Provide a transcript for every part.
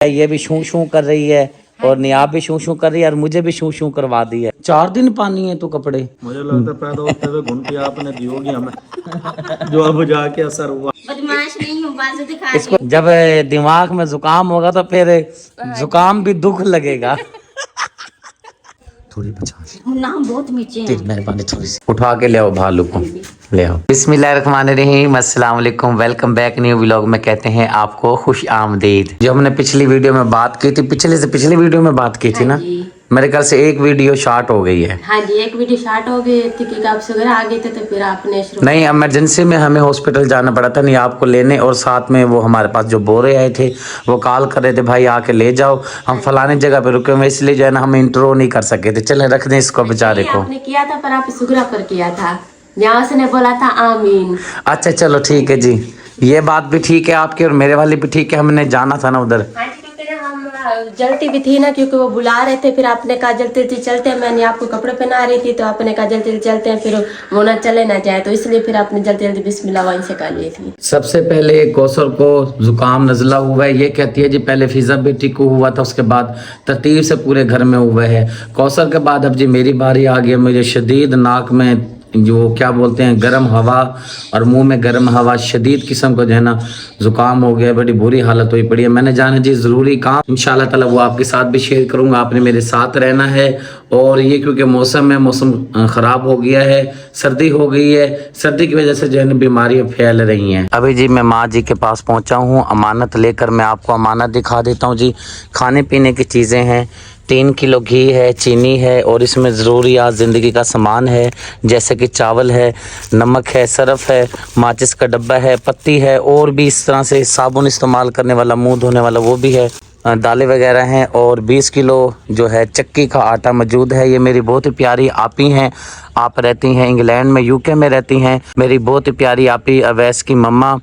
ये भी शू शू कर रही है और नियाब भी शू शू कर रही है और मुझे भी शू शू करवा दी है। 4 दिन पानी है तो कपड़े मुझे लगता है पैदा होते हुए घुंटी आपने दी होगी हमें जो अब जाके असर हुआ। बदमाश नहीं हूँ, बाजू दिखा इसको जब दिमाग में जुकाम होगा तो फिर जुकाम भी दुख लगेगा। थोड़ी बचा नाम बहुत मीठे हैं। मेहरबानी थोड़ी सी उठा के ले आओ भालू को, ले आओ। बिस्मिल्लाहिर्रहमानिर्रहीम, अस्सलाम वालेकुम, वेलकम बैक न्यू व्लॉग में कहते हैं आपको खुश आमदीद। जो हमने पिछली वीडियो में बात की थी, पिछले से पिछली वीडियो में बात की थी ना, मेरे ख्याल से एक वीडियो शॉर्ट हो गई है। हाँ जी, एक वीडियो शॉर्ट हो गई थी क्योंकि आप वगैरह आ गए थे तो फिर आपने नहीं, इमरजेंसी में हमें हॉस्पिटल जाना पड़ा था, नहीं आपको लेने, और साथ में वो हमारे पास जो बोरे आए थे वो कॉल कर रहे थे भाई आके ले जाओ, हम फलाने जगह पे रुके हुए, इसलिए जो है ना हम इंट्रो नहीं कर सके थे। चले रख दें इसको बेचारे को। आपने किया था पर आप सुगरा पर किया था, यहाँ से ने बोला था आमीन। अच्छा चलो ठीक है जी, ये बात भी ठीक है आपकी और मेरे वाली भी ठीक है, हमने जाना था ना उधर। जल्दी भी थी ना क्योंकि वो बुला रहे थे, फिर आपने कहा जल्दी जल्दी चलते हैं, मैंने आपको कपड़े पहना रही थी तो आपने कहा जल्दी जल्दी चलते हैं, फिर वो ना चले ना जाए, तो इसलिए फिर आपने जल्दी जल्दी बिस्मिल्लाह वहीं से कर ली थी। सबसे पहले कौसर को जुकाम नजला हुआ है, ये कहती है जी पहले फिजा बेटी को हुआ था, उसके बाद तरतीब से पूरे घर में हुआ है। कौसर के बाद अब जी मेरी बारी आ गई, मुझे शदीद नाक में जो क्या बोलते हैं गर्म हवा और मुंह में गर्म हवा, शदीद किस्म को जो है ना जुकाम हो गया, बड़ी बुरी हालत हुई पड़ी है। मैंने जाना जी ज़रूरी काम, इंशाल्लाह ताला वो आपके साथ भी शेयर करूंगा, आपने मेरे साथ रहना है। और ये क्योंकि मौसम है, मौसम ख़राब हो गया है, सर्दी हो गई है, सर्दी की वजह से जो है ना बीमारियाँ फैल रही हैं। अभी जी मैं माँ जी के पास पहुँचा हूँ अमानत लेकर, मैं आपको अमानत दिखा देता हूँ जी। खाने पीने की चीज़ें हैं, 3 किलो घी है, चीनी है और इसमें ज़रूरियात ज़िंदगी का सामान है, जैसे कि चावल है, नमक है, सरफ़ है, माचिस का डब्बा है, पत्ती है और भी इस तरह से साबुन इस्तेमाल करने वाला, मुंह धोने वाला वो भी है, दालें वगैरह हैं और 20 किलो जो है चक्की का आटा मौजूद है। ये मेरी बहुत ही प्यारी आपी हैं, आप रहती हैं इंग्लैंड में, यूके में रहती हैं, मेरी बहुत ही प्यारी आपी अवैस की मम्मा।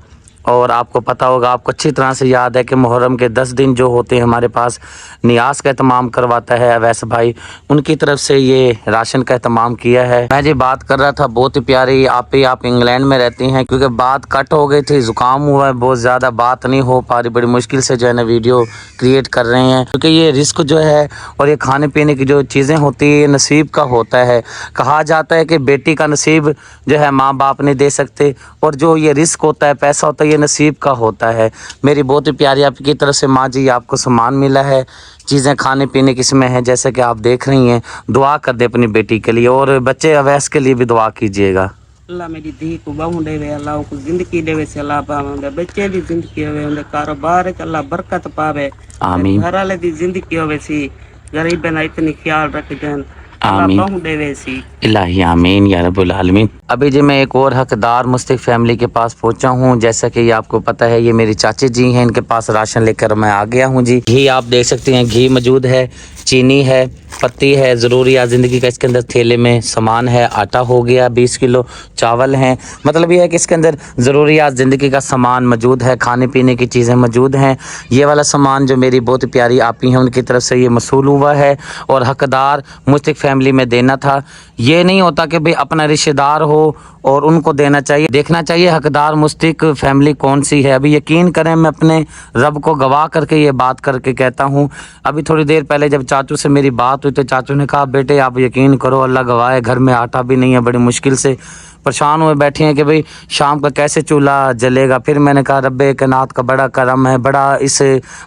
और आपको पता होगा, आपको अच्छी तरह से याद है कि मुहर्रम के 10 दिन जो होते हैं हमारे पास नियाज का एहतमाम करवाता है अवैस भाई, उनकी तरफ से ये राशन का एहतमाम किया है। मैं जी बात कर रहा था, बहुत ही प्यारी आप इंग्लैंड में रहती हैं, क्योंकि बात कट हो गई थी, जुकाम हुआ है बहुत ज़्यादा, बात नहीं हो पा रही, बड़ी मुश्किल से जो है ना वीडियो क्रिएट कर रहे हैं, क्योंकि ये रिस्क जो है और ये खाने पीने की जो चीज़ें होती है नसीब का होता है। कहा जाता है कि बेटी का नसीब जो है माँ बाप नहीं दे सकते, और जो ये रिस्क होता है, पैसा होता है, नसीब का होता है। मेरी बहुत ही प्यारी आपकी तरफ से माँ जी आपको सामान मिला है, चीज़ें खाने पीने की इसमें हैं, जैसे कि आप देख रही हैं। दुआ कर दे अपनी बेटी के लिए और बच्चे अवैस के लिए भी दुआ कीजिएगा। अल्लाह मेरी धी को बहु देवे, अल्लाह को जिंदगी देवे से अल्लाह पावे, बच्चे दी जिंदगी होवे, उनके कारोबार च अल्लाह बरकत पावे, आमीन। घर वाले दी जिंदगी होवे सी, गरीब ना इतनी ख्याल रख देन, आमीन बहु देवे सी, इलाही आमीन या रब्बुल आलमीन। अभी जी मैं एक और हकदार मुस्तक फैमिली के पास पहुंचा हूं, जैसा कि ये आपको पता है, ये मेरी चाची जी हैं, इनके पास राशन लेकर मैं आ गया हूं जी। घी आप देख सकते हैं, घी मौजूद है, चीनी है, पत्ती है, ज़रूरियात ज़िंदगी का इसके अंदर थैले में सामान है, आटा हो गया 20 किलो, चावल हैं, मतलब ये है कि इसके अंदर ज़रूरियात ज़िंदगी का सामान मौजूद है, खाने पीने की चीज़ें मौजूद हैं। ये वाला सामान जो मेरी बहुत प्यारी आपी हैं उनकी तरफ से ये मसूल हुआ है और हकदार मुस्तक फैमिली में देना था। ये नहीं होता कि भाई अपना रिश्तेदार हो और उनको देना चाहिए, देखना चाहिए हकदार मुस्तक फैमिली कौन सी है। अभी यकीन करें, मैं अपने रब को गवाह करके ये बात करके कहता हूँ, अभी थोड़ी देर पहले जब चाचू से मेरी बात हुई तो चाचू ने कहा बेटे आप यकीन करो, अल्लाह गवाह है, घर में आटा भी नहीं है, बड़ी मुश्किल से परेशान हुए बैठे हैं कि भाई शाम का कैसे चूल्हा जलेगा। फिर मैंने कहा रब्बे कायनात का बड़ा करम है, बड़ा इस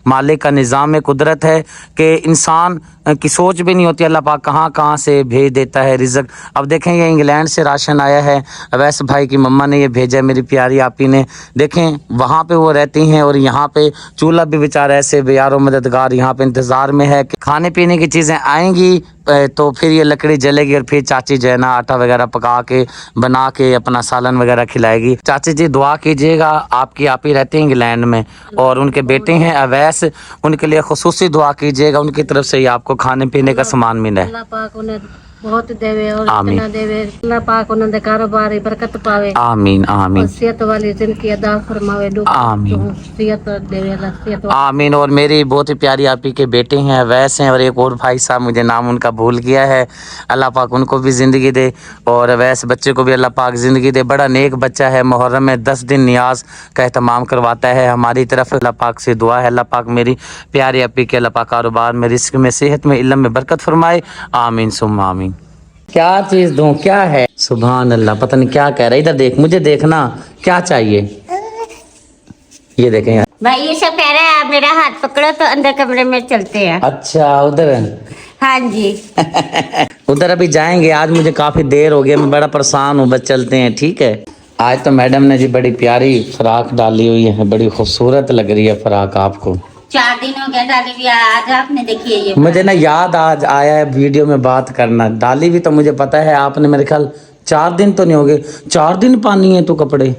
मालिक का निज़ाम कुदरत है कि इंसान की सोच भी नहीं होती, अल्लाह पाक कहाँ कहाँ से भेज देता है रिज़्क। अब देखें ये इंग्लैंड से राशन आया है, अवैस भाई की मम्मा ने ये भेजा है, मेरी प्यारी आपी ने, देखें वहाँ पे वो रहती हैं और यहाँ पे चूल्हा भी बेचारा ऐसे बेयारो मददगार यहाँ पे इंतज़ार में है कि खाने पीने की चीज़ें आएंगी तो फिर ये लकड़ी जलेगी और फिर चाची जो है ना आटा वगैरह पका के बना के अपना सालन वगैरह खिलाएगी। चाची जी दुआ कीजिएगा, आपकी आप ही रहते हैं इंग्लैंड में और उनके बेटे हैं अवैस, उनके लिए खुसूसी दुआ कीजिएगा, उनकी तरफ से ही आपको खाने पीने का सामान मिला है। अल्लाह पाक उन्हें बहुत देवे और आमीन। इतना देवे अल्लाह पाक उन्होंने कारोबार बरकत पावे आमीन आमीन और सेहत वाली जिंदगी अदा फरमावे आमीन। सेहत देवे अल्लाह सेहत आमीन। और मेरी बहुत ही प्यारी आपी के बेटे हैं वैस हैं, और एक और भाई साहब मुझे नाम उनका भूल गया है, अल्लाह पाक उनको भी ज़िंदगी दे, और वैस बच्चे को भी अल्लाह पाक ज़िंदगी दे। बड़ा नेक बच्चा है, मुहर्रम में 10 दिन नियाज का एहतमाम करवाता है हमारी तरफ। अल्लाह पाक से दुआ है अल्लाह पाक मेरी प्यारी आपी के अल्लाह पाक कारोबार में, रिस्क में, सेहत में, इल्म में बरकत फरमाए। आमीन सुम्मा आमीन। क्या चीज़ दूँ, क्या है? सुभान अल्लाह, पता नहीं क्या कह रहा है। इधर देख, मुझे देखना, क्या चाहिए? ये देखें यार। भाई ये सब कह रहा है आप मेरा हाथ पकड़ो तो अंदर कमरे में चलते हैं। अच्छा उधर हाँ जी उधर अभी जाएंगे, आज मुझे काफ़ी देर हो गई, मैं बड़ा परेशान हूँ, बस चलते हैं ठीक है। आज तो मैडम ने जी बड़ी प्यारी फ्राक डाली हुई है, बड़ी खूबसूरत लग रही है फ्राक आपको। 4 दिन हो गया डाली हुई, आज आपने देखी है ये। मुझे ना याद आज आया है वीडियो में बात करना, डाली भी तो मुझे पता है आपने, मेरे ख्याल 4 दिन तो नहीं हो गए, 4 दिन पानी है तो कपड़े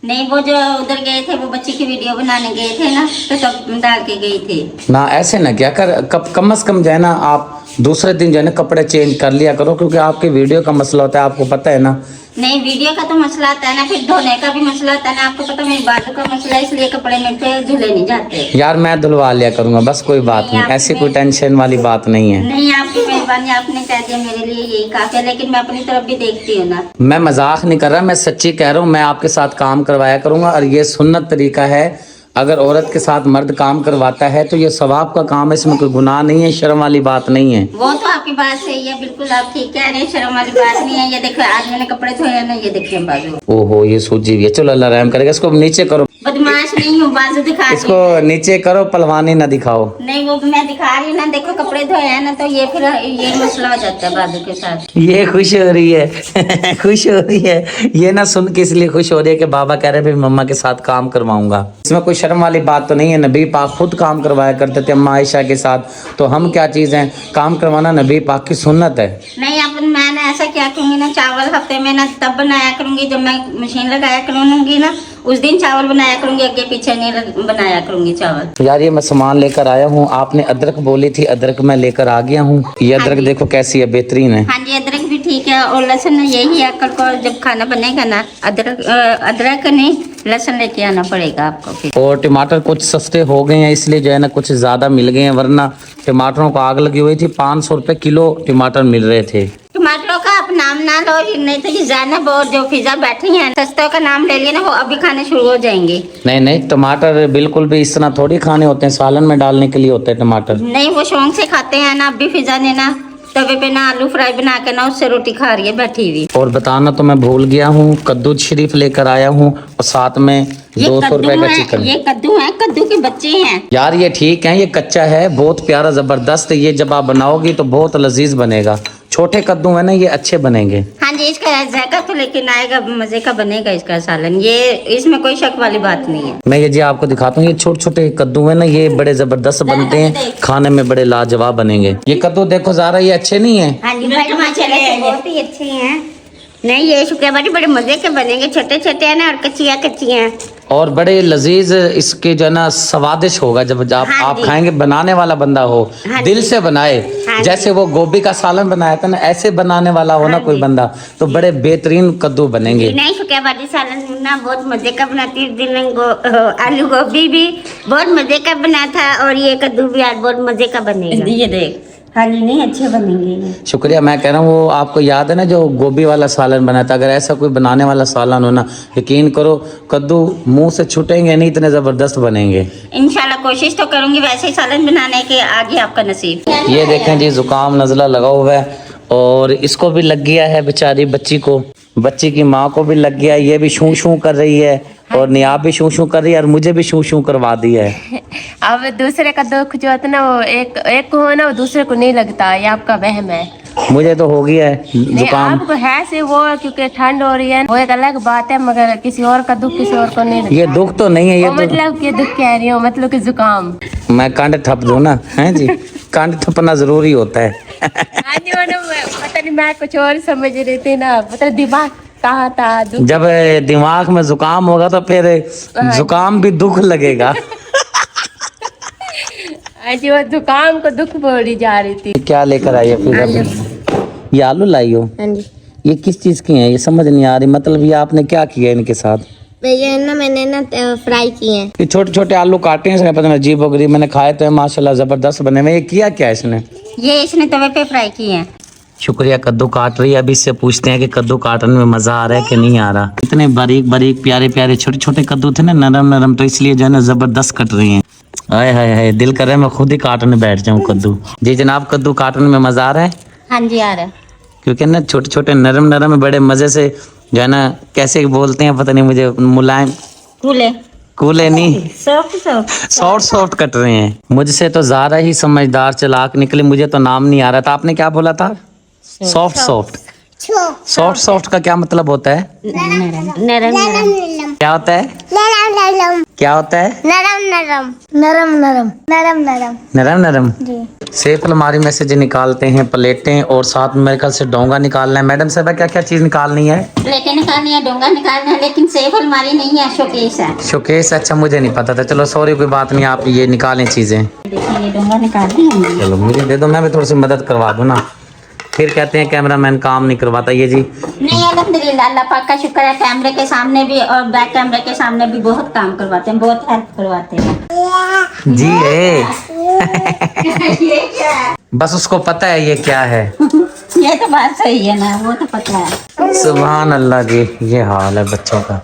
नहीं, वो जो उधर गए थे वो बच्चे की वीडियो बनाने गए थे ना, तो तब डाल के गई थी ना। ऐसे ना क्या कर, कम से कम जो है ना आप दूसरे दिन जो है ना कपड़े चेंज कर लिया करो, क्योंकि आपके वीडियो का मसला होता है, आपको पता है ना। नहीं, वीडियो का तो मसला आता है ना, फिर धोने का भी मसला आता है ना, आपको पता मेरी बाजू का मसला है, इसलिए कपड़े मेरे पे धुले नहीं जाते। यार मैं धुलवा लिया करूंगा, बस कोई बात नहीं, ऐसी कोई टेंशन वाली बात नहीं है। नहीं, आपकी मेहरबानी, आपने कह दिया मेरे लिए यही काफी है, लेकिन मैं अपनी तरफ भी देखती हूँ ना। मैं मजाक नहीं कर रहा, मैं सच्ची कह रहा हूँ, मैं आपके साथ काम करवाया करूंगा, और ये सुन्नत तरीका है। अगर औरत के साथ मर्द काम करवाता है तो ये सवाब का काम है, इसमें कोई गुनाह नहीं है, शर्म वाली बात नहीं है। वो तो आपकी बात सही है, बिल्कुल आप ठीक कह रहे हैं, शर्म वाली बात नहीं है। ये देखो आज मैंने कपड़े धोए हैं ना, ये देखिए बाजू। ओहो ये सूजी भी है, चलो अल्लाह रहम करेगा। इसको नीचे करो, बदमाश नहीं हूँ, बाजू दिखा रही इसको नीचे करो, पलवानी ना दिखाओ। नहीं, वो मैं दिखा रही हूँ ना, देखो कपड़े धोए हैं ना, तो ये फिर ये मसला हो जाता है बाजू के साथ। ये खुश हो रही है खुश हो रही है, ये ना सुन के इसलिए खुश हो रही है कि बाबा कह रहे हैं भाई मम्मा के साथ काम करवाऊंगा। इसमें कोई शर्म वाली बात तो नहीं है, नबी पाक खुद काम करवाया करते थे अम्मा आयशा के साथ, तो हम क्या चीज़ हैं, काम करवाना नबी पाक की सुन्नत है। नहीं, अब मैंने ऐसा क्या करूँगी ना, चावल हफ्ते में ना तब बनाया करूँगी जब मैं मशीन लगाया करूँगी ना, उस दिन चावल बनाया करूँगी, आगे पीछे नहीं बनाया करूँगी चावल। यार ये मैं सामान लेकर आया हूँ, आपने अदरक बोली थी, अदरक मैं लेकर आ गया हूँ। ये अदरक देखो कैसी है, बेहतरीन है। हाँ जी, अदरक भी ठीक है, और लहसुन यही है, कल को जब खाना बनेगा ना, अदरक नहीं लहसुन लेके आना पड़ेगा आपको फिर। और टमाटर कुछ सस्ते हो गए हैं, इसलिए जो है ना कुछ ज़्यादा मिल गए हैं, वरना टमाटरों को आग लगी हुई थी, 500 रुपये किलो टमाटर मिल रहे थे। टमाटरों का आप नाम ना लो, नहीं तो ये ज़ैनब और जो फिजा बैठी हैं सस्तों का नाम ले लिया ना, वो अभी खाने शुरू हो जाएंगे। नहीं टमाटर बिल्कुल भी इस तरह थोड़ी खाने होते हैं, सालन में डालने के लिए होते हैं टमाटर। नहीं, वो शौक से खाते हैं ना। अभी फिजा ने ना तवे पे ना आलू फ्राई बना के ना उससे रोटी खा रही है बैठी हुई। और बताना तो मैं भूल गया हूँ, कद्दू शरीफ लेकर आया हूँ, और साथ में 200 रुपए का चिकन। ये कद्दू है, कद्दू के बच्चे हैं यार ये ठीक है, ये कच्चा है, बहुत प्यारा जबरदस्त, ये जब आप बनाओगी तो बहुत लजीज बनेगा। छोटे कद्दू है ना, ये अच्छे बनेंगे। हाँ जी, इसका जायका तो लेकिन आएगा, मजे का बनेगा इसका सालन, ये इसमें कोई शक वाली बात नहीं है। मैं ये जी आपको दिखाता हूँ, ये छोटे छोटे कद्दू है ना, ये बड़े जबरदस्त बनते हैं, खाने में बड़े लाजवाब बनेंगे। ये कद्दू देखो ज़रा, ये अच्छे नहीं है? हाँ जी भाई, माशाल्लाह बहुत ही अच्छे हैं। नहीं, ये शुक्र बड़े मजे के बनेंगे, छोटे छोटे हैं ना, और कच्ची हैं, और बड़े लजीज इसके जो है ना स्वादिष्ट होगा जब आप खाएंगे। बनाने वाला बंदा हो, दिल से बनाए, जैसे वो गोभी का सालन बनाया था ना, ऐसे बनाने वाला हो ना कोई बंदा, तो बड़े बेहतरीन कद्दू बनेंगे। नहीं, शुक्रिया सालन ना बहुत मजे का बनाती है, आलू गोभी भी बहुत मजे का बना था, और ये कद्दू भी आज बहुत मजे का बनेगा। ये देख, हाँ जी, नहीं अच्छे बनेंगे। शुक्रिया। मैं कह रहा हूँ वो आपको याद है ना जो गोभी वाला सालन बना था, अगर ऐसा कोई बनाने वाला सालन हो ना, यकीन करो कद्दू मुंह से छूटेंगे नहीं, इतने ज़बरदस्त बनेंगे। इंशाल्लाह कोशिश तो करूँगी वैसे ही सालन बनाने के, आगे आपका नसीब। ये देखें जी, जुकाम नज़ला लगा हुआ है, और इसको भी लग गया है बेचारी बच्ची को, बच्ची की माँ को भी लग गया, ये भी शू शू कर रही है, और नियाब भी शू शू कर रही है, और मुझे भी शू शू करवा दी है। अब दूसरे का दुख जो होता है ना, वो एक को हो ना, वो दूसरे को नहीं लगता, ये आपका वहम है। मुझे तो हो गया है नहीं, जुकाम। आपको है से वो, क्योंकि ठंड हो रही है, वो एक अलग बात है, मगर किसी और का दुख किसी और को नहीं लगता। ये दुख तो नहीं है, ये तो मतलब कि दुख कह रही हूँ, मतलब कि जुकाम। मैं कांड ठप दूं ना, हैं जी, कांड ठपना जरूरी होता है। हाँ जी, पता नहीं मैं कुछ और समझ रही थी ना, पता दिमाग कहाँ था। जब दिमाग में जुकाम होगा तो फिर जुकाम भी दुख लगेगा। जी, वो जुकाम को दुख बोली जा रही थी। क्या लेकर आई है फिर अभी? ये आलू लाई हो? हाँ जी। ये किस चीज़ की है? ये समझ नहीं आ रही। मतलब ये आपने क्या किया इनके साथ? ये ना मैंने ना फ्राई किए हैं। ये छोटे छोटे आलू काटे हैं, इसका पता नहीं अजीब हो गई। मैंने खाए तो है माशाल्लाह ज़बरदस्त बने हुए। ये किया क्या इसने? ये इसने तवे पे फ्राई किए हैं। शुक्रिया। कद्दू काट रही है। अभी इससे पूछते हैं कि कद्दू काटने में मज़ा आ रहा है कि नहीं आ रहा। इतने बारीक बारीक प्यारे प्यारे छोटे छोटे कद्दू थे ना, नरम नरम, तो इसलिए जो है ना ज़बरदस्त कट रही हैं। हाय हाय हाय, दिल कर रहा है मैं खुद ही काटने बैठ जाऊँ कद्दू। जी जनाब, कद्दू काटने में मज़ा आ रहा है? हाँ जी आ रहा है। क्योंकि ना छोटे छोटे नरम नरम बड़े मज़े से जो है ना, कैसे बोलते हैं पता नहीं मुझे, मुलायम कूले कूले नहीं, soft soft soft soft cut रहे हैं। मुझसे तो ज़्यादा ही समझदार चालाक निकले। मुझे तो नाम नहीं आ रहा था। आपने क्या बोला था? Soft soft. सॉफ्ट सॉफ्ट का क्या मतलब होता है? नरम नरम। क्या होता है? क्या होता है? नरम नरम। सेफ अलमारी में से जो निकालते हैं प्लेटें, और साथ में मेरे ख्याल से डोंगा निकालना है। मैडम साहब क्या क्या चीज़ निकालनी है? प्लेटें निकालनी है, डोंगा निकालना है, लेकिन सेफ अलमारी नहीं है, शोकेस है। शोकेस? अच्छा मुझे नहीं पता था। चलो सॉरी, कोई बात नहीं। आप ये निकालें चीज़ें। देखिए ये डोंगा निकालनी है। चलो मुझे दे दो, मैं भी थोड़ी सी मदद करवा दूँ ना। फिर कहते हैं कैमरामैन काम नहीं करवाता। ये जी नहीं, अल्हम्दुलिल्लाह, अल्लाह पाक का शुक्र है, कैमरे के सामने भी और बैक कैमरे के सामने भी बहुत काम करवाते हैं, बहुत हेल्प करवाते हैं। जी है। ये क्या है? बस उसको पता है ये क्या है। ये तो बात सही है ना, वो तो पता है। सुभान अल्लाह जी, ये हाल है बच्चों का।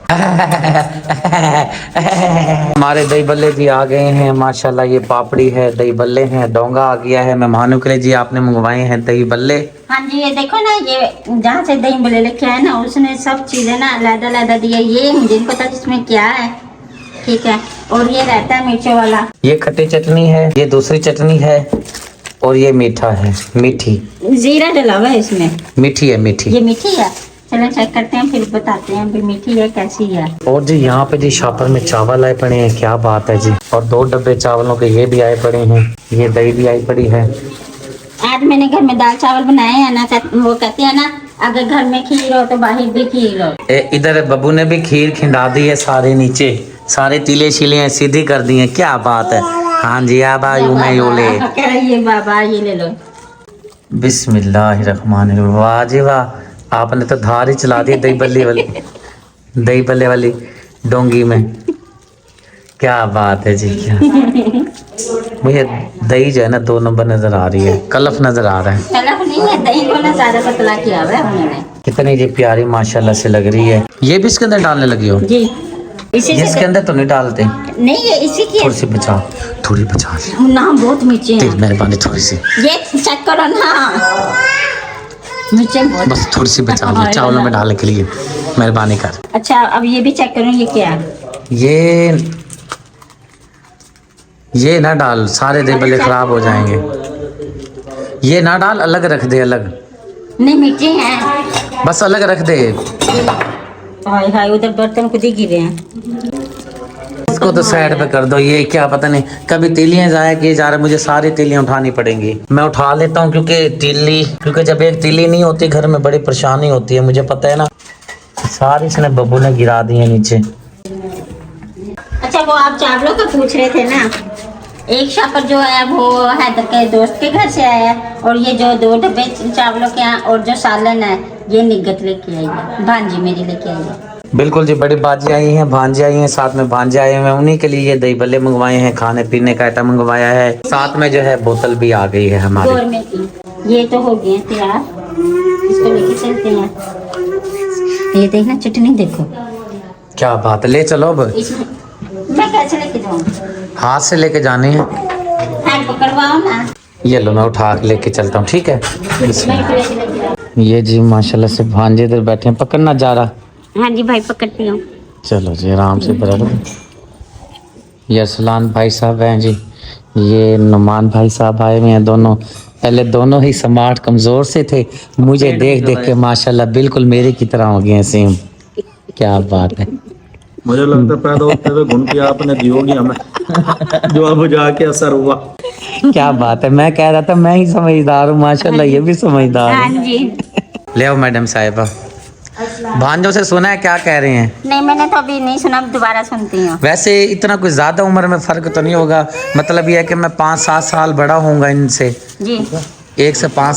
हमारे दही बल्ले जी आ गए हैं माशाल्लाह। ये पापड़ी है, दही बल्ले हैं, डोंगा आ गया है मेहमानों के लिए। जी आपने मंगवाए हैं दही बल्ले। हाँ जी, ये देखो ना, ये जहाँ से दही बल्ले लेके आए ना, उसने सब चीजें ना अलग-अलग दिया। ये मुझे नहीं पता इसमें क्या है, ठीक है। और ये रहता है मिर्चों वाला। ये खट्टी चटनी है, ये दूसरी चटनी है, और ये मीठा है, मीठी। जीरा डला हुआ है इसमें। मीठी है, मीठी। ये मीठी है। चलो चेक करते हैं, फिर बताते हैं भी मीठी है कैसी है। और जी यहाँ पे जी शॉपर में चावल आए पड़े हैं, क्या बात है जी। और 2 डब्बे चावलों के ये भी आए पड़े हैं। ये दही भी आई पड़ी है। आज मैंने घर में दाल चावल बनाए हैं ना, वो कहते हैं ना, अगर घर में खीर हो तो बाहर भी खीर हो। इधर बब्बू ने भी खीर खिंडा दी है, सारे नीचे सारे तीले शीले सीधी कर दी हैं। क्या बात है। हाँ जी, अब आयु मैं यो ले। कह रही है बाबा ये ले लो। बिस्मिल्लाहिर्रहमानिर्रहीम। वाह जी वाह, आपने तो धार ही चला दी दही बल्ले वाली, दही बल्ले वाली डोंगी में। क्या बात है जी, क्या। मुझे दही जो है ना 2 नंबर नजर आ रही है, कलफ नजर आ रहा है। तलब नहीं है, दही को ना ज्यादा पतला किया हुआ है उन्होंने। कितनी जी प्यारी माशाल्लाह से लग रही है। ये भी इसके अंदर डालने लगी हो? जी, इसी से इसके अंदर तो नहीं डालते। नहीं, ये इसी की थोड़ी सी बचा, थोड़ी बचा ना, बहुत मिर्ची तेरी है। मेहरबानी, थोड़ी सी ये चेक करो ना, मिर्ची बहुत। बस थोड़ी सी बचा ली चावलों में डालने के लिए, मेहरबानी कर। अच्छा अब ये भी चेक करो, ये क्या है? ये ना डाल, सारे दही बल्ले खराब हो जाएंगे। ये ना डाल, अलग रख दे, अलग नहीं मिर्ची है, बस अलग रख दे। हाय हाय, उधर बर्तन खुद ही गिरे हैं। इसको तो साइड पे कर दो। ये क्या पता नहीं कभी तीलियां जाया किए जा रहे, मुझे सारी तीलियां उठानी पड़ेंगी। मैं उठा लेता हूँ क्योंकि जब एक तीली नहीं होती घर में बड़ी परेशानी होती है, मुझे पता है ना। सारी इसने बब्बू ने गिरा दी है नीचे। अच्छा वो आप चावलों का पूछ रहे थे ना, एक शापर जो है वो हैदर के दोस्त के घर से आया है, और ये जो 2 डब्बे चावलों के हैं और जो सालन है ये निगत लेके आई है, भांजी मेरी लेके आई है। बिल्कुल जी, बड़ी बाजी आई हैं, भांजे आई हैं, साथ में भांजे आए हैं। उन्हीं के लिए ये दही बल्ले मंगवाए हैं, खाने पीने का आइटम मंगवाया है। साथ में जो है बोतल भी आ गई है हमारी। गोरमे की। ये तो हो गए तैयार, इसको लेके चलते हैं। ये देखना चटनी देखो, क्या बात है। ले चलो अब। इसमें मैं कैसे लेके जाऊँ? हाथ से लेके जाने हैं। हैंड पकड़वाओ ना। ये लो, मैं उठा के लेके चलता हूँ, ठीक है। मैं प्लेट लेके जाऊँ। ये जी माशाल्लाह से भांजे इधर बैठे हैं, पकड़ना जा रहा। हाँ जी भाई, पकड़ती हूँ। चलो जी, आराम से बराबर। ये अरसलान भाई साहब हैं जी, ये नुमान भाई साहब आए हुए हैं। दोनों पहले दोनों ही स्मार्ट कमज़ोर से थे, मुझे देख देख के माशाल्लाह बिल्कुल मेरे की तरह हो गए हैं सेम। क्या बात है। मुझे लगता है पैदा होते हुए घुंटी आपने दी होगी हमें, जो अब जाके असर हुआ। क्या बात है। मैं कह रहा था मैं ही समझदार हूँ, माशाल्लाह ये भी समझदार हाँ है। जी। ले आओ मैडम साहिबा। भांजों से सुना है क्या कह रहे हैं? नहीं मैंने तो अभी नहीं सुना, दोबारा सुनती हूँ। वैसे इतना कोई ज़्यादा उम्र में फ़र्क तो नहीं होगा, मतलब ये है कि मैं 5-7 साल बड़ा होऊंगा इनसे, जी। एक से 5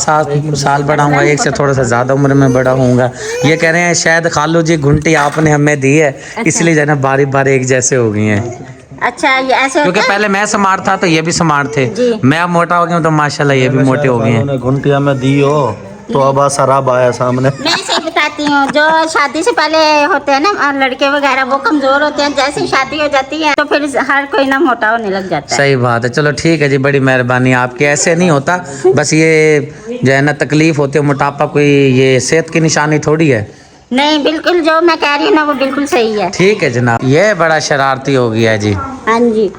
साल बड़ा हूँ, एक से थोड़ा सा ज़्यादा उम्र में बड़ा हूँगा। ये कह रहे हैं शायद खालू जी घुंटी आपने हमें दी है, इसलिए जो है ना बारी बारी एक जैसे हो गई हैं। अच्छा, ये ऐसे क्योंकि होता है? पहले मैं स्मार्ट था तो ये भी स्मार्ट थे, जी। मैं अब मोटा हो गया हूँ तो माशाल्लाह ये भी मोटे हो गए हैं। उन्होंने घुंटिया में दी हो तो अब शराब आया सामने। मैं सही बताती हूँ, जो शादी से पहले होते हैं ना लड़के वगैरह, वो कमजोर होते हैं, जैसे ही शादी हो जाती है तो फिर हर कोई ना मोटा होने लग जाता है। सही बात है। चलो ठीक है जी, बड़ी मेहरबानी आपकी। ऐसे नहीं होता, बस ये जो है ना तकलीफ होती है, मोटापा कोई ये सेहत की निशानी थोड़ी है। नहीं, बिल्कुल जो मैं कह रही हूँ ना वो बिल्कुल सही है। ठीक है जनाब, ये बड़ा शरारती हो गया है जी। हाँ जी।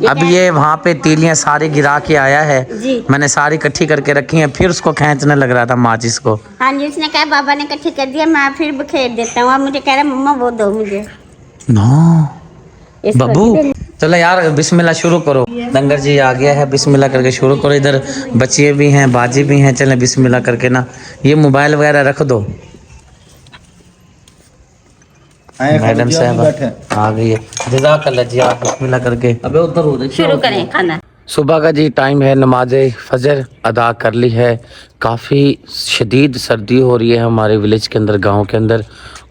अब ये वहाँ पे तीलियां सारी गिरा के आया है, जी। मैंने सारी इकट्ठी करके रखी हैं, फिर उसको खींचने लग रहा था माचिस को। हाँ जी, उसने कहा बाबा ने इकट्ठी कर दिया, मैं फिर बिखेर देता हूँ। अब मुझे कह रहा मम्मा वो दो मुझे। नो इसको बब्बू, चलो यार बिस्मिल्लाह शुरू करो। लंगर जी आ गया है, बिस्मिल्लाह करके शुरू करो। इधर बच्चे भी हैं, बाजी भी हैं, चलें बिस्मिल्लाह करके ना। ये मोबाइल वगैरह रख दो। मैडम साहब आ गई है, जज़ाकल्लाह जी। आप बिस्मिल्लाह करके अबे उधर हो जाए। शुरू करें खाना। सुबह का जी टाइम है, नमाज फजर अदा कर ली है। काफ़ी शदीद सर्दी हो रही है हमारे विलेज के अंदर, गांव के अंदर।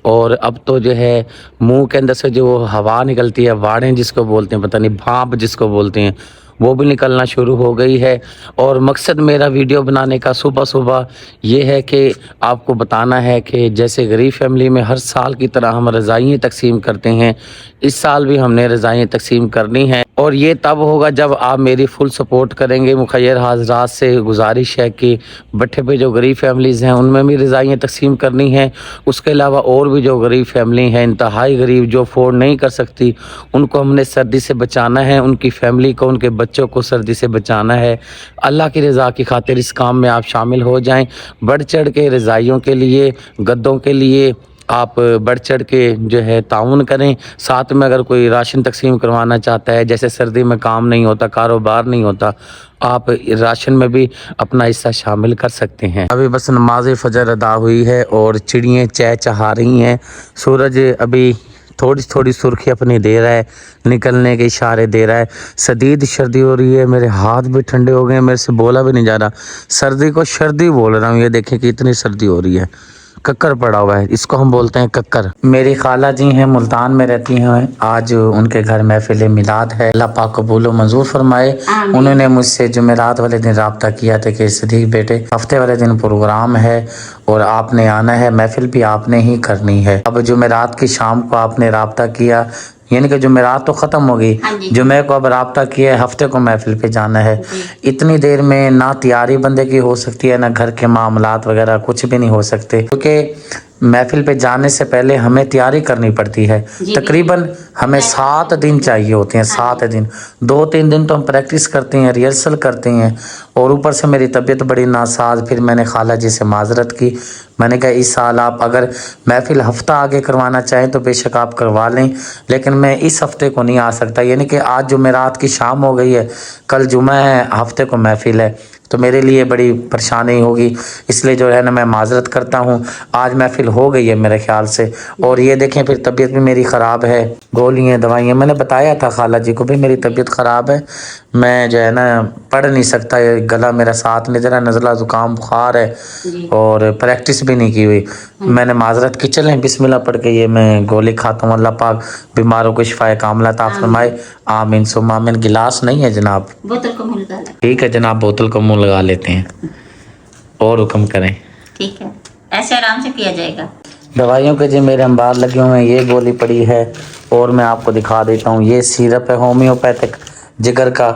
और अब तो जो है मुंह के अंदर से जो हवा निकलती है, वाड़ें जिसको बोलते हैं, पता नहीं भाप जिसको बोलते हैं, वो भी निकलना शुरू हो गई है। और मकसद मेरा वीडियो बनाने का सुबह सुबह ये है कि आपको बताना है कि जैसे गरीब फैमिली में हर साल की तरह हम रज़ाइयाँ तकसीम करते हैं, इस साल भी हमने रज़ाइयाँ तकसीम करनी है। और ये तब होगा जब आप मेरी फुल सपोर्ट करेंगे। मुखैर हाजरात से गुजारिश है कि भट्ठे पे जो गरीब फैमिलीज़ हैं उनमें भी रज़ाइयाँ तकसीम करनी है। उसके अलावा और भी जो गरीब फैमिली हैं, इंतहाई गरीब, जो अफोर्ड नहीं कर सकती, उनको हमने सर्दी से बचाना है, उनकी फैमिली को, उनके बच्चों को सर्दी से बचाना है। अल्लाह की रज़ा की खातिर इस काम में आप शामिल हो जाएं। बढ़ चढ़ के रज़ाइयों के लिए, गद्दों के लिए आप बढ़ चढ़ के जो है ताउन करें। साथ में अगर कोई राशन तकसीम करवाना चाहता है, जैसे सर्दी में काम नहीं होता, कारोबार नहीं होता, आप राशन में भी अपना हिस्सा शामिल कर सकते हैं। अभी बस नमाज फजर अदा हुई है और चिड़ियाँ चहचहा रही हैं। सूरज अभी थोड़ी थोड़ी सुर्खी अपनी दे रहा है, निकलने के इशारे दे रहा है। शदीद सर्दी हो रही है, मेरे हाथ भी ठंडे हो गए, मेरे से बोला भी नहीं जा रहा। सर्दी को सर्दी बोल रहा हूँ। ये देखें कि इतनी सर्दी हो रही है, कक्कर पड़ा हुआ है, इसको हम बोलते हैं कक्कर। मेरी खाला जी हैं, मुल्तान में रहती हैं। आज उनके घर महफिल मिलाद है, अल्लाह पाक कबूल व मंजूर फरमाए। उन्होंने मुझसे जुमेरात वाले दिन राब्ता किया था कि सदीक बेटे हफ्ते वाले दिन प्रोग्राम है और आपने आना है, महफिल भी आपने ही करनी है। अब जुमेरात की शाम को आपने राब्ता किया, यानी कि जुमेरात तो ख़त्म हो गई, जुमे को अब राब्ता किया है, हफ्ते को महफिल पे जाना है। इतनी देर में ना तैयारी बंदे की हो सकती है, ना घर के मामलात वगैरह कुछ भी नहीं हो सकते, क्योंकि महफिल पे जाने से पहले हमें तैयारी करनी पड़ती है। तकरीबन हमें 7 दिन चाहिए होते हैं, 7 दिन। 2-3 दिन तो हम प्रैक्टिस करते हैं, रिहर्सल करते हैं, और ऊपर से मेरी तबीयत बड़ी नासाज। फिर मैंने खाला जी से माजरत की, मैंने कहा इस साल आप अगर महफिल हफ्ता आगे करवाना चाहें तो बेशक आप करवा लें, लेकिन मैं इस हफ्ते को नहीं आ सकता। यानी कि आज जुमेरात की शाम हो गई है, कल जुमा है, हफ्ते को महफिल है, तो मेरे लिए बड़ी परेशानी होगी, इसलिए जो है ना मैं माजरत करता हूँ। आज महफिल हो गई है मेरे ख्याल से। और ये देखें फिर तबीयत भी मेरी ख़राब है, गोलियाँ दवाइयाँ, मैंने बताया था खाला जी को भी मेरी तबीयत ख़राब है, मैं जो है ना पढ़ नहीं सकता, गला मेरा साथ नहीं दे रहा, नज़ला ज़ुकाम बुखार है और प्रैक्टिस भी नहीं की हुई। मैंने माजरत की, चलें बिस्मिल्लाह पढ़ के ये मैं गोली खाता हूँ। अल्लाह पाक बीमारों को शिफाए कामला अता फरमाए, आमीन सुम्मा आमीन। गिलास नहीं है जनाब? बोतल को मुंह लगा। ठीक है जनाब, बोतल को मुंह लगा लेते हैं और हुक्म करें। ठीक है, ऐसे आराम से पिया जाएगा। दवाइयों के जी मेरे अंबार लगे हुए हैं, ये गोली पड़ी है और मैं आपको दिखा देता हूँ, ये सिरप है होम्योपैथिक, जिगर का,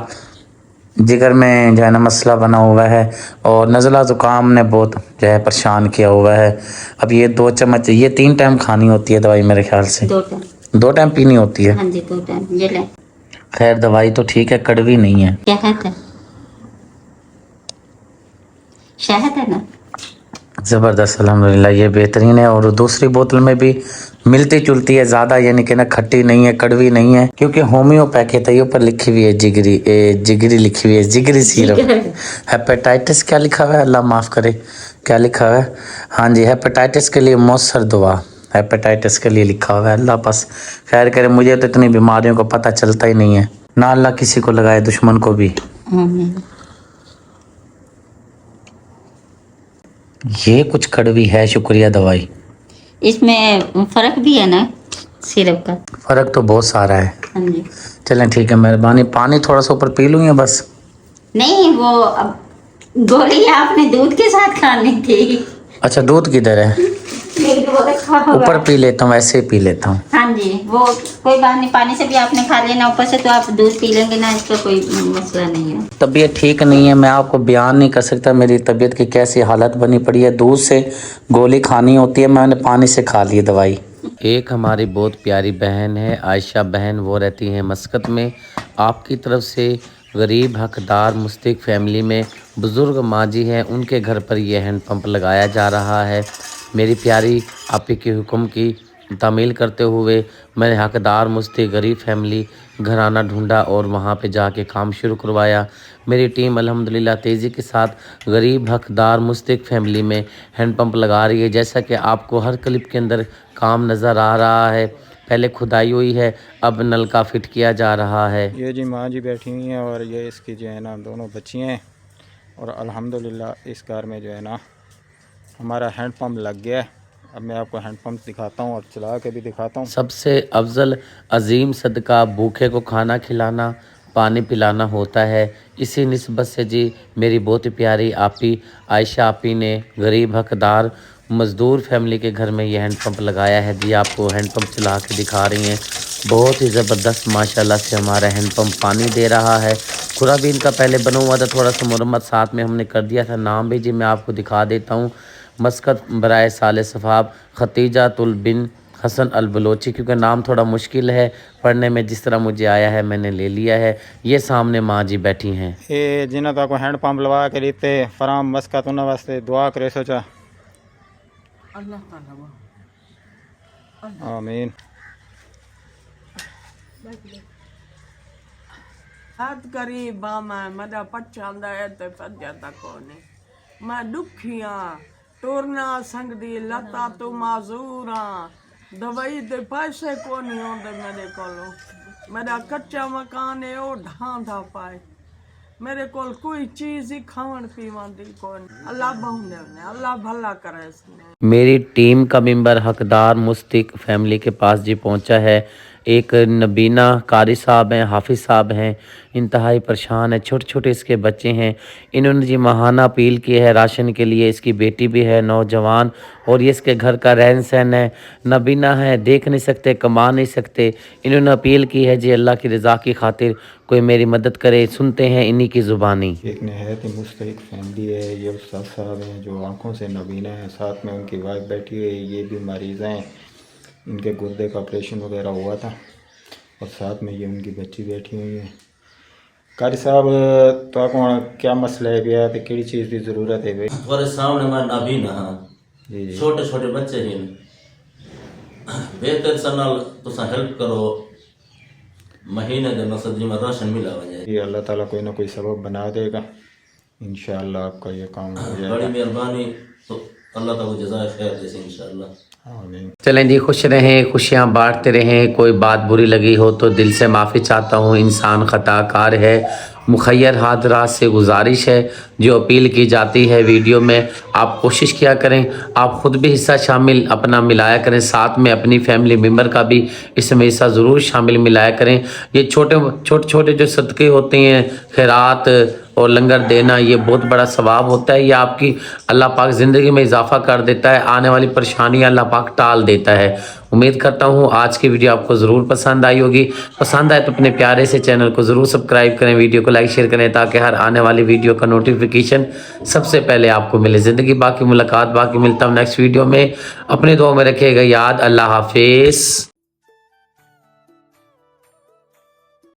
जिगर में जो है ना मसला बना हुआ है और नज़ला ज़ुकाम ने बहुत जो है परेशान किया हुआ है। अब ये 2 चम्मच, ये 3 टाइम खानी होती है दवाई मेरे ख्याल से, 2 टाइम पीनी होती है। हाँ जी, 2 टाइम ये लें। खैर दवाई तो ठीक है, कड़वी नहीं है। क्या कहते हैं, शहद है ना? ज़बरदस्त, अल्हम्दुलिल्लाह ये बेहतरीन है। और दूसरी बोतल में भी मिलती जुलती है ज़्यादा, यानी कि ना खट्टी नहीं है, कड़वी नहीं है, क्योंकि होम्योपैथिक है। ये ऊपर लिखी हुई है जिगरी, जिगरी लिखी हुई है, जिगरी सिरप। हेपेटाइटिस क्या लिखा हुआ है, अल्लाह माफ़ करे, क्या लिखा हुआ है? हाँ जी, हेपेटाइटिस के लिए मौसर दुआ, हेपेटाइटिस के लिए लिखा हुआ है। अल्लाह बस खैर करे, मुझे तो इतनी बीमारियों को पता चलता ही नहीं है, ना अल्लाह किसी को लगाए, दुश्मन को भी। ये कुछ कड़वी है, शुक्रिया दवाई। इसमें फर्क भी है ना सिरप का? फर्क तो बहुत सारा है। हाँ जी। चलें ठीक है, मेहरबानी। पानी थोड़ा सा ऊपर पी लूँ या बस? नहीं, वो अब गोली आपने दूध के साथ खानी थी। अच्छा, दूध किधर है? ऊपर पी लेता हूँ, ऐसे ही पी लेता हूँ। हाँ जी, वो कोई बात नहीं, पानी से भी आपने खा लेना, ऊपर से तो आप दूध पी लेंगे ना, इसका कोई मसला नहीं है। तबीयत ठीक नहीं है, मैं आपको बयान नहीं कर सकता मेरी तबीयत की कैसी हालत बनी पड़ी है। दूध से गोली खानी होती है, मैंने पानी से खा ली दवाई। एक हमारी बहुत प्यारी बहन है, आयशा बहन, वो रहती हैं मस्कत में। आपकी तरफ से गरीब हकदार मुस्तहिक फैमिली में बुज़ुर्ग माँ जी हैं, उनके घर पर यह हैंड पंप लगाया जा रहा है। मेरी प्यारी आपी के हुक्म की तामील करते हुए मैंने हकदार मुस्तहिक गरीब फैमिली घराना ढूंढा और वहाँ पे जाके काम शुरू करवाया। मेरी टीम अल्हम्दुलिल्लाह तेज़ी के साथ गरीब हकदार मुस्तहिक फैमिली में हैंड पंप लगा रही है। जैसा कि आपको हर क्लिप के अंदर काम नज़र आ रहा है, पहले खुदाई हुई है, अब नलका फिट किया जा रहा है। ये जी माँ जी बैठी हुई हैं और ये इसकी जो है ना दोनों बच्ची हैं, और अल्हम्दुलिल्लाह इस कार में जो है ना हमारा हैंड पंप लग गया है। अब मैं आपको हैंड पंप दिखाता हूँ और चला के भी दिखाता हूँ। सबसे अफजल अजीम सदका भूखे को खाना खिलाना, पानी पिलाना होता है। इसी निस्बत से जी मेरी बहुत ही प्यारी आपी आयशा आपी ने गरीब हकदार मज़दूर फैमिली के घर में ये हैंड पंप लगाया है। जी आपको हैंड पंप चला के दिखा रही हैं, बहुत ही ज़बरदस्त माशाल्लाह से हमारा हैंड पंप पानी दे रहा है। खुरा भी इनका पहले बना हुआ था, थोड़ा सा मुरम्मत साथ में हमने कर दिया था। नाम भी जी मैं आपको दिखा देता हूँ, मस्कत बराए साले सफ़ाब खतीजातुल बिन हसन अल बलोची, क्योंकि नाम थोड़ा मुश्किल है पढ़ने में, जिस तरह मुझे आया है मैंने ले लिया है। ये सामने माँ जी बैठी हैं। ये जिन्हें तो हैंड पंप लगा के देते फराम मस्कत उन्हें वास्ते दुआ करे सोचा। आमीन। हद गरीब मैं मदा पचांदा है ते पज्जाता कोने, मैं दुखियां टुरना संगदी लता तो माजूरा, दवाई दे पैसे को नहीं होंदे मेरे कोलो, मेरा कच्चा मकान है वो ढांढा पाए, मेरे कोल कोई चीज़ ही खावन पीवन दी कोन। अल्लाह बहुने ने अल्लाह भला करे इसने। मेरी टीम का मेंबर हकदार मुस्तहिक फैमिली के पास जी पहुंचा है। एक नबीना कारी साहब हैं, हाफिज़ साहब हैं, इंतहाई परेशान है, छोटे छोटे इसके बच्चे हैं। इन्होंने जी महाना अपील की है राशन के लिए। इसकी बेटी भी है नौजवान, और ये इसके घर का रहन सहन है। नबीना है, देख नहीं सकते, कमा नहीं सकते। इन्होंने अपील की है जी अल्लाह की रज़ा की खातिर कोई मेरी मदद करे। सुनते हैं इन्हीं की ज़ुबानी। एक नहायत ही मुस्तहिक फैमिली है। ये उस्ताद साहब हैं जो आँखों से नबीना है, साथ में उनकी वाइफ बैठी हुई है। ये भी मरीज़ हैं, इनके गुर्दे का ऑपरेशन वगैरह हुआ था, और साथ में ये उनकी बच्ची बैठी हुई है। कारी साहब तो आपको क्या मसला है भैया, तो किड़ी चीज़ की ज़रूरत है भाई? तुम्हारे सामने मैं नाबीना हाँ, जी जी, छोटे छोटे बच्चे हैं, बेहतर सनाल तुसा हेल्प करो, महीने के मकसद में राशन मिला वजह। ये अल्लाह ताला कोई ना कोई सबब बना देगा, इंशाअल्लाह आपका ये काम हो बड़ी जाएगा। मेहरबानी, तो अल्लाह ताला को जज़ाए खैर देसे इंशाअल्लाह। आमीन। चलें जी, खुश रहें, खुशियाँ बांटते रहें। कोई बात बुरी लगी हो तो दिल से माफ़ी चाहता हूँ, इंसान ख़ताकार है। मुखैर हादरात से गुजारिश है, जो अपील की जाती है वीडियो में आप कोशिश किया करें, आप ख़ुद भी हिस्सा शामिल अपना मिलाया करें, साथ में अपनी फैमिली मेम्बर का भी इसमें हिस्सा ज़रूर शामिल मिलाया करें। ये छोटे छोटे जो सदक़े होते हैं, खैरात और लंगर देना, ये बहुत बड़ा सवाब होता है। ये आपकी अल्लाह पाक ज़िंदगी में इजाफ़ा कर देता है, आने वाली परेशानियाँ अल्लाह पाक टाल देता है। उम्मीद करता हूँ आज की वीडियो आपको ज़रूर पसंद आई होगी। पसंद आए तो अपने प्यारे से चैनल को ज़रूर सब्सक्राइब करें, वीडियो को लाइक शेयर करें, ताकि हर आने वाली वीडियो का नोटिफिकेशन सबसे पहले आपको मिले। ज़िंदगी बाकी, मुलाकात बाकी। मिलता हूँ नेक्स्ट वीडियो में। अपने दुआ में रखिएगा याद। अल्लाह हाफिज़।